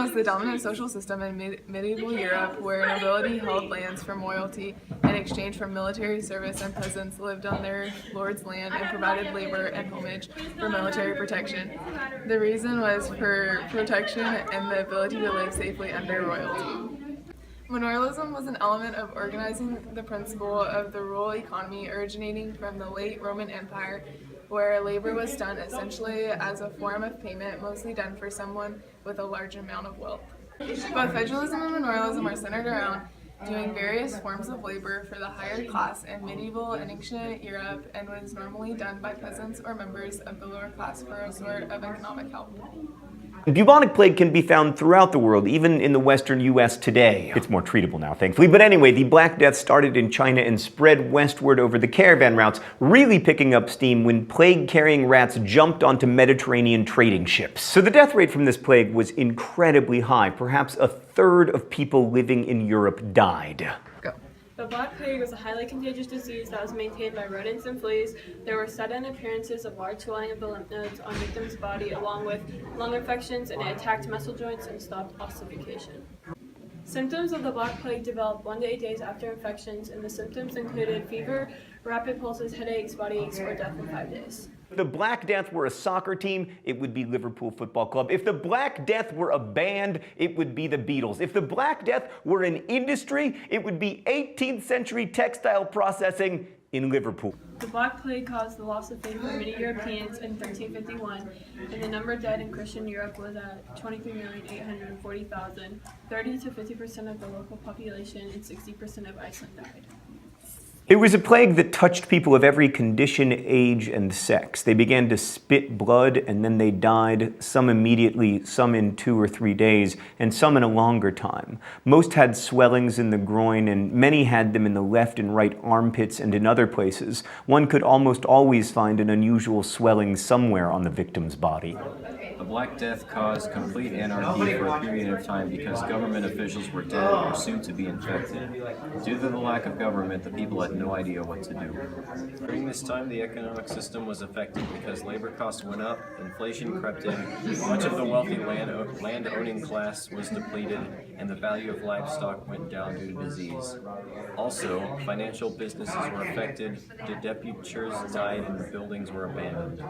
was the dominant social system in medieval Europe, where nobility held lands from royalty in exchange for military service, and peasants lived on their lord's land and provided labor and homage for military protection. The reason was for protection and the ability to live safely under royalty. Manorialism was an element of organizing the principle of the rural economy originating from the late Roman Empire, where labor was done essentially as a form of payment, mostly done for someone with a large amount of wealth. Both feudalism and manorialism are centered around doing various forms of labor for the higher class in medieval and ancient Europe, and was normally done by peasants or members of the lower class for a sort of economic help. Bubonic plague can be found throughout the world, even in the western US today. It's more treatable now, thankfully. But anyway, the Black Death started in China and spread westward over the caravan routes, really picking up steam when plague-carrying rats jumped onto Mediterranean trading ships. So the death rate from this plague was incredibly high. Perhaps a third of people living in Europe died. The Black Plague was a highly contagious disease that was maintained by rodents and fleas. There were sudden appearances of large swelling of the lymph nodes on victims' body, along with lung infections, and it attacked muscle joints and stopped ossification. Symptoms of the Black Plague developed 1 to 8 days after infections, and the symptoms included fever, rapid pulses, headaches, body aches, or death in 5 days. If the Black Death were a soccer team, it would be Liverpool Football Club. If the Black Death were a band, it would be the Beatles. If the Black Death were an industry, it would be 18th century textile processing in Liverpool. The Black Plague caused the loss of faith for many Europeans in 1351, and the number dead in Christian Europe was at 23,840,000. 30 to 50% of the local population and 60% of Iceland died. It was a plague that touched people of every condition, age, and sex. They began to spit blood, and then they died, some immediately, some in 2 or 3 days, and some in a longer time. Most had swellings in the groin, and many had them in the left and right armpits and in other places. One could almost always find an unusual swelling somewhere on the victim's body. The Black Death caused complete anarchy for a period of time because government officials were dead or soon to be infected. Due to the lack of government, the people had no idea what to do. During this time, the economic system was affected because labor costs went up, inflation crept in, much of the wealthy land-owning class was depleted, and the value of livestock went down due to disease. Also, financial businesses were affected, the debentures died, and the buildings were abandoned.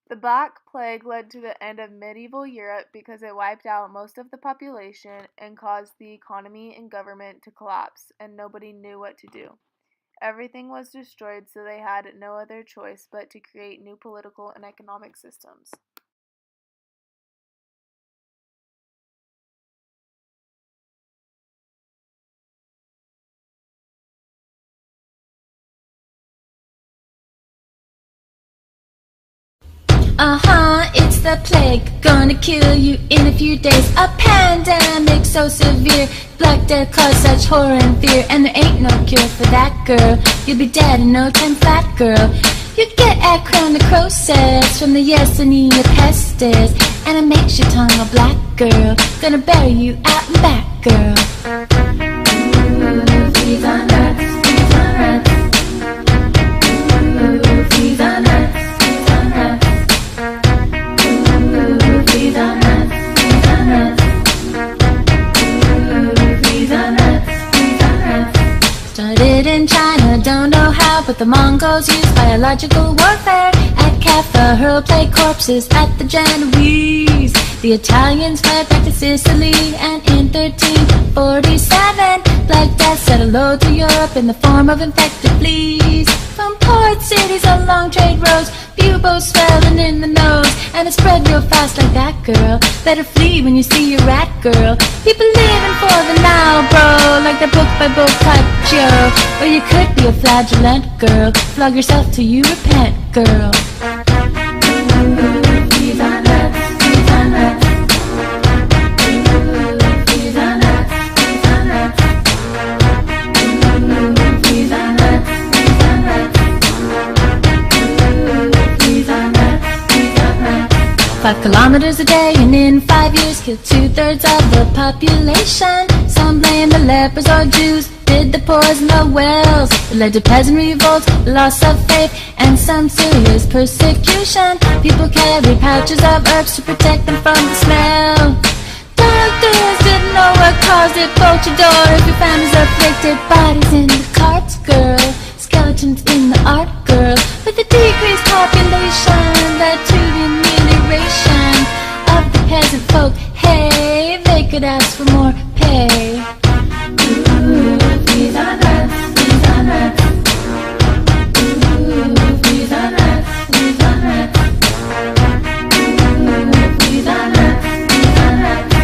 The Black Plague led to the end of medieval Europe because it wiped out most of the population and caused the economy and government to collapse, and nobody knew what to do. Everything was destroyed, so they had no other choice but to create new political and economic systems. It's the plague, gonna kill you in a few days. A pandemic so severe, Black Death caused such horror and fear, and there ain't no cure for that, girl. You'll be dead in no time flat, girl. You get acronecrosis from the Yersinia pestis, and it makes your tongue a black, girl. Gonna bury you out and back, girl. Ooh, fleas on rats, fleas on rats. Ooh, fleas on rats, fleas on rats. Fleas on rats, fleas on rats. Ooh, fleas on rats, fleas on rats. Started in China, don't know how, but the Mongols used biological warfare. At Kaffa, hurl plague corpses at the Genoese. The Italians fled back to Sicily, and in 1347, Black Death set a load to Europe in the form of infected fleas. From port cities along trade roads, buboes swelling in the nose, and it spread real fast like that, girl. Better flee when you see a rat, girl. People living for the now, bro, like the book by Boccaccio. Or you could be a flagellant, girl. Flog yourself till you repent, girl. Fleas on rats, fleas on rats. Fleas on rats, fleas on rats. Fleas on rats, fleas on rats. Fleas on rats, fleas on rats. 5 kilometers a day, and in 5 years killed 2/3 of the population. Some blame the lepers or Jews, did the poison the wells. It led to peasant revolts, loss of faith, and some serious persecution. People carry pouches of herbs to protect them from the smell. Dog Doctors didn't know what caused it. Bolt your door if your family's afflicted. Bodies in the carts, girl. Skeletons in the art, girl. With a decreased population led to the amelioration of the peasant folk. Hey, they could ask for more pay. Ooh, these are nuts, these are nuts. Ooh, these are nuts, these are nuts. Ooh, these are nuts, these are nuts.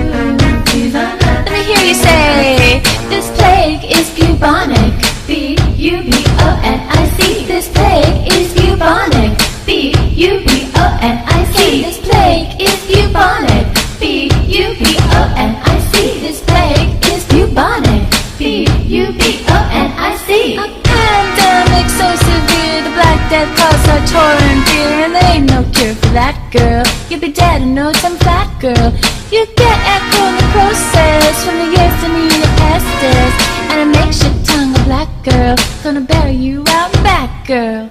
Ooh, these are nuts. Let me hear you say, this plague is bubonic. B-U-B-O-N-I-C. This plague is bubonic. B-U-B-O-N-I-C. This plague is bubonic. B-U-B-O-N-I-C. This plague is bubonic. B-U-B-O-N-I-C. A pandemic so severe, the Black Death caused such horror and fear, and there ain't no cure for that, girl. You'll be dead in no time flat, girl. You get echo in the process from the Yersinia pestis, and it makes your tongue a black girl. Gonna bury you out back, girl.